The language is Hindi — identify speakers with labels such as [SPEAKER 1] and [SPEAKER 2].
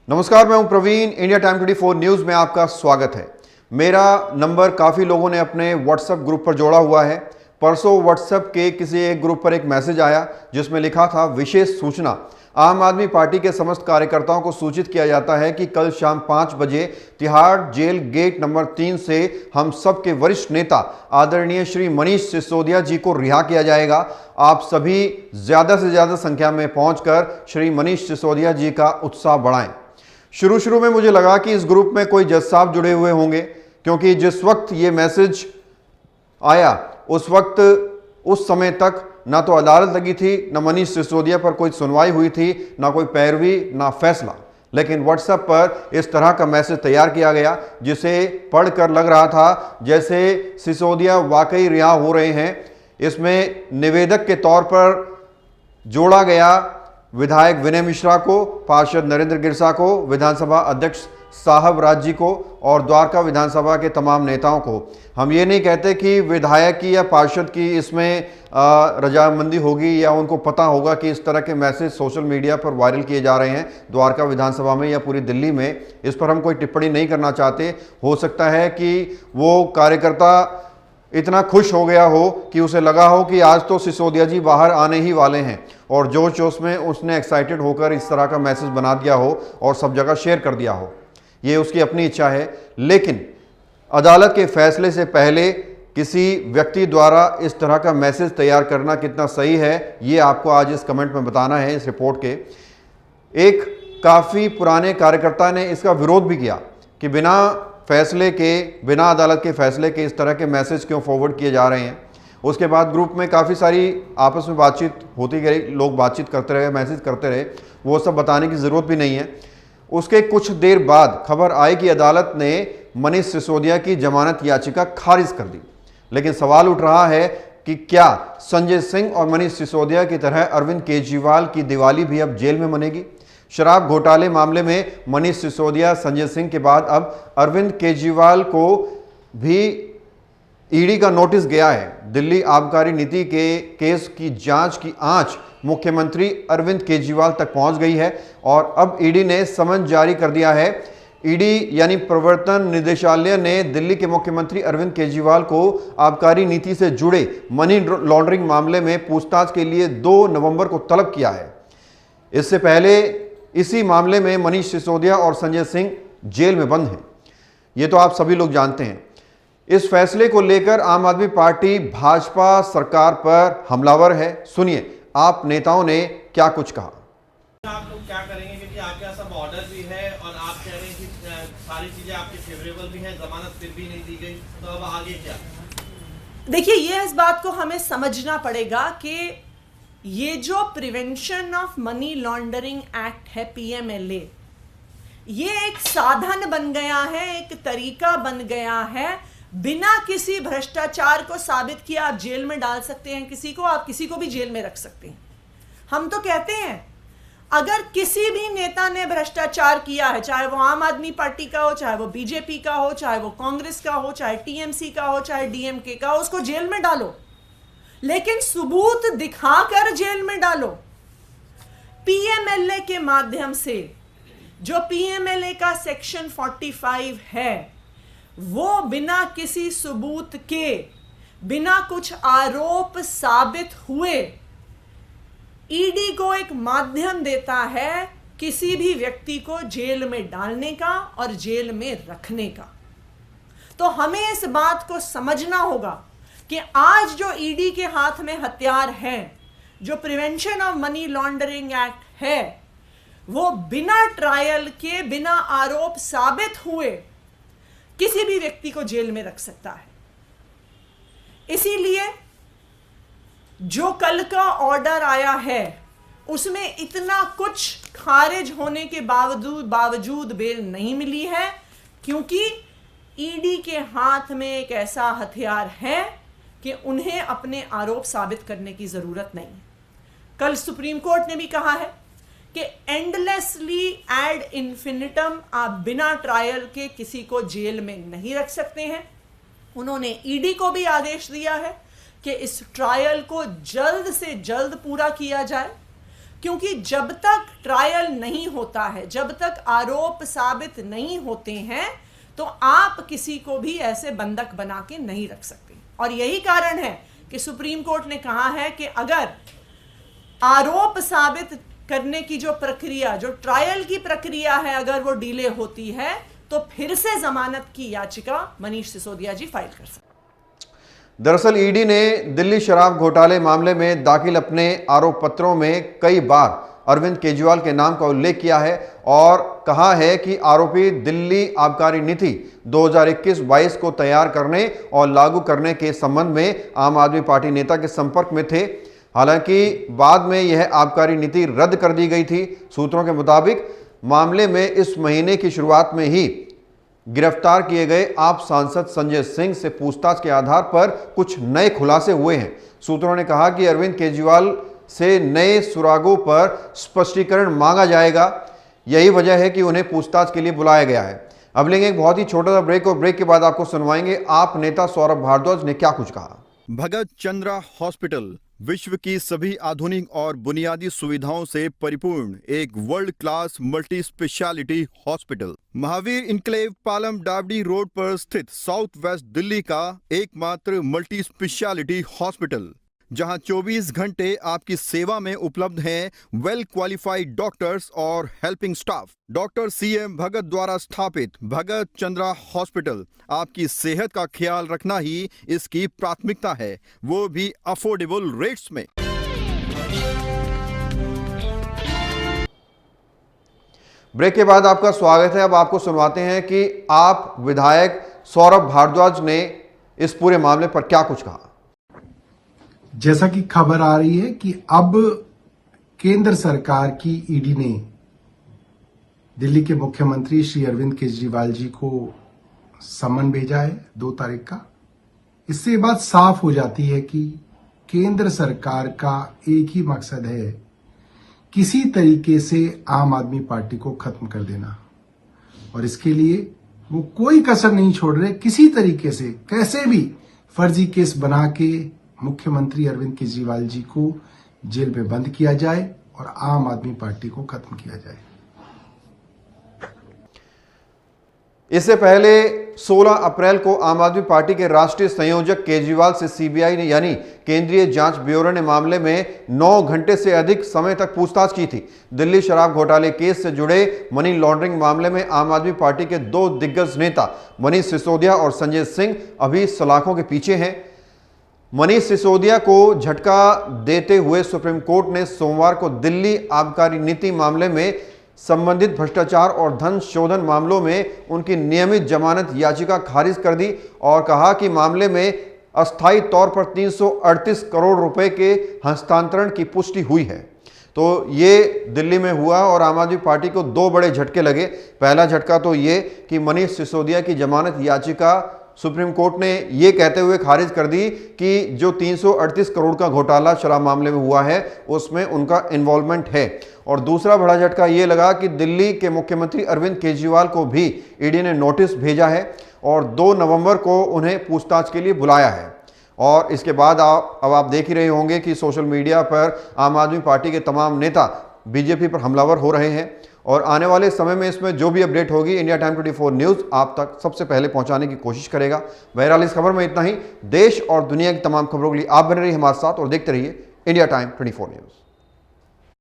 [SPEAKER 1] नमस्कार, मैं हूं प्रवीण। इंडिया टाइम 24 न्यूज में आपका स्वागत है। मेरा नंबर काफ़ी लोगों ने अपने व्हाट्सएप ग्रुप पर जोड़ा हुआ है। परसों व्हाट्सएप के किसी एक ग्रुप पर एक मैसेज आया जिसमें लिखा था, विशेष सूचना, आम आदमी पार्टी के समस्त कार्यकर्ताओं को सूचित किया जाता है कि कल शाम 5 बजे तिहाड़ जेल गेट नंबर 3 से हम सबके वरिष्ठ नेता आदरणीय श्री मनीष सिसोदिया जी को रिहा किया जाएगा। आप सभी ज्यादा से ज्यादा संख्या में पहुंचकर श्री मनीष सिसोदिया जी का उत्साह बढ़ाएं। शुरू में मुझे लगा कि इस ग्रुप में कोई जज साहब जुड़े हुए होंगे, क्योंकि जिस वक्त ये मैसेज आया उस वक्त उस समय तक ना तो अदालत लगी थी, ना मनीष सिसोदिया पर कोई सुनवाई हुई थी, ना कोई पैरवी, ना फैसला। लेकिन व्हाट्सएप पर इस तरह का मैसेज तैयार किया गया जिसे पढ़कर लग रहा था जैसे सिसोदिया वाकई रिहा हो रहे हैं। इसमें निवेदक के तौर पर जोड़ा गया विधायक विनय मिश्रा को, पार्षद नरेंद्र गिरसा को, विधानसभा अध्यक्ष साहब राज जी को और द्वारका विधानसभा के तमाम नेताओं को। हम ये नहीं कहते कि विधायक की या पार्षद की इसमें रजामंदी होगी या उनको पता होगा कि इस तरह के मैसेज सोशल मीडिया पर वायरल किए जा रहे हैं द्वारका विधानसभा में या पूरी दिल्ली में। इस पर हम कोई टिप्पणी नहीं करना चाहते। हो सकता है कि वो कार्यकर्ता इतना खुश हो गया हो कि उसे लगा हो कि आज तो सिसोदिया जी बाहर आने ही वाले हैं और जोश जोश में उसने एक्साइटेड होकर इस तरह का मैसेज बना दिया हो और सब जगह शेयर कर दिया हो। ये उसकी अपनी इच्छा है। लेकिन अदालत के फैसले से पहले किसी व्यक्ति द्वारा इस तरह का मैसेज तैयार करना कितना सही है, ये आपको आज इस कमेंट में बताना है। इस रिपोर्ट के एक काफ़ी पुराने कार्यकर्ता ने इसका विरोध भी किया कि बिना अदालत के फैसले के इस तरह के मैसेज क्यों फॉरवर्ड किए जा रहे हैं। उसके बाद ग्रुप में काफ़ी सारी आपस में बातचीत होती गई, लोग बातचीत करते रहे, मैसेज करते रहे, वो सब बताने की ज़रूरत भी नहीं है। उसके कुछ देर बाद खबर आई कि अदालत ने मनीष सिसोदिया की जमानत याचिका खारिज कर दी। लेकिन सवाल उठ रहा है कि क्या संजय सिंह और मनीष सिसोदिया की तरह अरविंद केजरीवाल की दिवाली भी अब जेल में मनेगी? शराब घोटाले मामले में मनीष सिसोदिया, संजय सिंह के बाद अब अरविंद केजरीवाल को भी ईडी का नोटिस गया है। दिल्ली आबकारी नीति के केस की जांच की आंच मुख्यमंत्री अरविंद केजरीवाल तक पहुंच गई है और अब ईडी ने समन जारी कर दिया है। ईडी यानी प्रवर्तन निदेशालय ने दिल्ली के मुख्यमंत्री अरविंद केजरीवाल को आबकारी नीति से जुड़े मनी लॉन्ड्रिंग मामले में पूछताछ के लिए 2 नवंबर को तलब किया है। इससे पहले इसी मामले में मनीष सिसोदिया और संजय सिंह जेल में बंद हैं। ये तो आप सभी लोग जानते हैं। इस फैसले को लेकर आम आदमी पार्टी भाजपा सरकार पर हमलावर है। सुनिए आप नेताओं ने क्या कुछ कहा।
[SPEAKER 2] आप लोग क्या करेंगे, क्योंकि आपके यहाँ सब ऑर्डर भी है और आप कह रहे हैं कि सारी चीजें आपके फेवरेबल भी हैं, जमानत फिर भी नहीं दी गई, तो अब आगे क्या?
[SPEAKER 3] देखिए, ये इस बात को हमें समझना पड़ेगा कि ये जो prevention of money laundering act है, PMLA, ये एक साधन बन गया है, एक तरीका बन गया है। बिना किसी भ्रष्टाचार को साबित किया आप जेल में डाल सकते हैं किसी को, आप किसी को भी जेल में रख सकते हैं। हम तो कहते हैं अगर किसी भी नेता ने भ्रष्टाचार किया है, चाहे वो आम आदमी पार्टी का हो, चाहे वो बीजेपी का हो, चाहे वो कांग्रेस का हो, चाहे TMC का हो, चाहे DMK का हो, उसको जेल में डालो, लेकिन सबूत दिखाकर जेल में डालो। PMLA के माध्यम से, जो PMLA का सेक्शन 45 है, वो बिना किसी सबूत के, बिना कुछ आरोप साबित हुए ईडी को एक माध्यम देता है किसी भी व्यक्ति को जेल में डालने का और जेल में रखने का। तो हमें इस बात को समझना होगा कि आज जो ईडी के हाथ में हथियार है, जो prevention of money laundering act है, वो बिना ट्रायल के, बिना आरोप साबित हुए किसी भी व्यक्ति को जेल में रख सकता है। इसीलिए जो कल का ऑर्डर आया है उसमें इतना कुछ खारिज होने के बावजूद बेल नहीं मिली है, क्योंकि ईडी के हाथ में एक ऐसा हथियार है कि उन्हें अपने आरोप साबित करने की जरूरत नहीं। कल सुप्रीम कोर्ट ने भी कहा है कि एंडलेसली एड इन्फिनिटम आप बिना ट्रायल के किसी को जेल में नहीं रख सकते हैं। उन्होंने ईडी को भी आदेश दिया है कि इस ट्रायल को जल्द से जल्द पूरा किया जाए, क्योंकि जब तक ट्रायल नहीं होता है, जब तक आरोप साबित नहीं होते हैं, तो आप किसी को भी ऐसे बंधक बना के नहीं रख सकते। और यही कारण है कि सुप्रीम कोर्ट ने कहा है कि अगर आरोप साबित करने की जो प्रक्रिया, जो ट्रायल की प्रक्रिया है, अगर वो डिले होती है तो फिर से जमानत की याचिका मनीष सिसोदिया जी फाइल कर सकते।
[SPEAKER 1] दरअसल ईडी ने दिल्ली शराब घोटाले मामले में दाखिल अपने आरोप पत्रों में कई बार अरविंद केजरीवाल के नाम का उल्लेख किया है और कहा है कि आरोपी दिल्ली आबकारी नीति 2021-22 को तैयार करने और लागू करने के संबंध में आम आदमी पार्टी नेता के संपर्क में थे। हालांकि बाद में यह आबकारी नीति रद्द कर दी गई थी। सूत्रों के मुताबिक मामले में इस महीने की शुरुआत में ही गिरफ्तार किए गए आप सांसद संजय सिंह से पूछताछ के आधार पर कुछ नए खुलासे हुए हैं। सूत्रों ने कहा कि अरविंद केजरीवाल से नए सुरागों पर स्पष्टीकरण मांगा जाएगा। यही वजह है कि उन्हें पूछताछ के लिए बुलाया गया है। अब लेंगे एक बहुत ही छोटा सा ब्रेक और ब्रेक के बाद आपको सुनवाएंगे आप नेता सौरभ भारद्वाज ने क्या कुछ कहा।
[SPEAKER 4] भगत चंद्रा हॉस्पिटल विश्व की सभी आधुनिक और बुनियादी सुविधाओं से परिपूर्ण एक world class multi speciality hospital Mahavir enclave Palam Dabri road पर स्थित साउथ वेस्ट दिल्ली का एकमात्र मल्टी स्पेशलिटी हॉस्पिटल, जहां 24 घंटे आपकी सेवा में उपलब्ध हैं वेल क्वालिफाइड डॉक्टर्स और हेल्पिंग स्टाफ। डॉक्टर CM भगत द्वारा स्थापित भगत चंद्रा हॉस्पिटल आपकी सेहत का ख्याल रखना ही इसकी प्राथमिकता है, वो भी अफोर्डेबल रेट्स में।
[SPEAKER 1] ब्रेक के बाद आपका स्वागत है। अब आपको सुनवाते हैं कि आप विधायक सौरभ भारद्वाज ने इस पूरे मामले पर क्या कुछ कहा।
[SPEAKER 5] जैसा कि खबर आ रही है कि अब केंद्र सरकार की ईडी ने दिल्ली के मुख्यमंत्री श्री अरविंद केजरीवाल जी को समन भेजा है 2 तारीख का। इससे ये बात साफ हो जाती है कि केंद्र सरकार का एक ही मकसद है, किसी तरीके से आम आदमी पार्टी को खत्म कर देना, और इसके लिए वो कोई कसर नहीं छोड़ रहे। किसी तरीके से कैसे भी फर्जी केस बना के मुख्यमंत्री अरविंद केजरीवाल जी को जेल में बंद किया जाए और आम आदमी पार्टी को खत्म किया जाए।
[SPEAKER 1] इससे पहले 16 अप्रैल को आम आदमी पार्टी के राष्ट्रीय संयोजक केजरीवाल से सीबीआई ने यानी केंद्रीय जांच ब्यूरो ने मामले में 9 घंटे से अधिक समय तक पूछताछ की थी। दिल्ली शराब घोटाले केस से जुड़े मनी लॉन्ड्रिंग मामले में आम आदमी पार्टी के 2 दिग्गज नेता मनीष सिसोदिया और संजय सिंह अभी सलाखों के पीछे हैं। मनीष सिसोदिया को झटका देते हुए सुप्रीम कोर्ट ने सोमवार को दिल्ली आबकारी नीति मामले में संबंधित भ्रष्टाचार और धन शोधन मामलों में उनकी नियमित जमानत याचिका खारिज कर दी और कहा कि मामले में अस्थायी तौर पर 338 करोड़ रुपए के हस्तांतरण की पुष्टि हुई है। तो ये दिल्ली में हुआ और आम आदमी पार्टी को 2 बड़े झटके लगे। पहला झटका तो ये कि मनीष सिसोदिया की जमानत याचिका सुप्रीम कोर्ट ने ये कहते हुए खारिज कर दी कि जो 338 करोड़ का घोटाला शराब मामले में हुआ है उसमें उनका इन्वॉल्वमेंट है। और दूसरा बड़ा झटका ये लगा कि दिल्ली के मुख्यमंत्री अरविंद केजरीवाल को भी ईडी ने नोटिस भेजा है और 2 नवंबर को उन्हें पूछताछ के लिए बुलाया है। और इसके बाद अब आप देख ही रहे होंगे कि सोशल मीडिया पर आम आदमी पार्टी के तमाम नेता बीजेपी पर हमलावर हो रहे हैं और आने वाले समय में इसमें जो भी अपडेट होगी इंडिया टाइम 24 न्यूज़ आप तक सबसे पहले पहुंचाने की कोशिश करेगा। बहरहाल इस खबर में इतना ही। देश और दुनिया की तमाम खबरों के लिए आप बने रहिए हमारे साथ और देखते रहिए इंडिया टाइम 24 न्यूज़।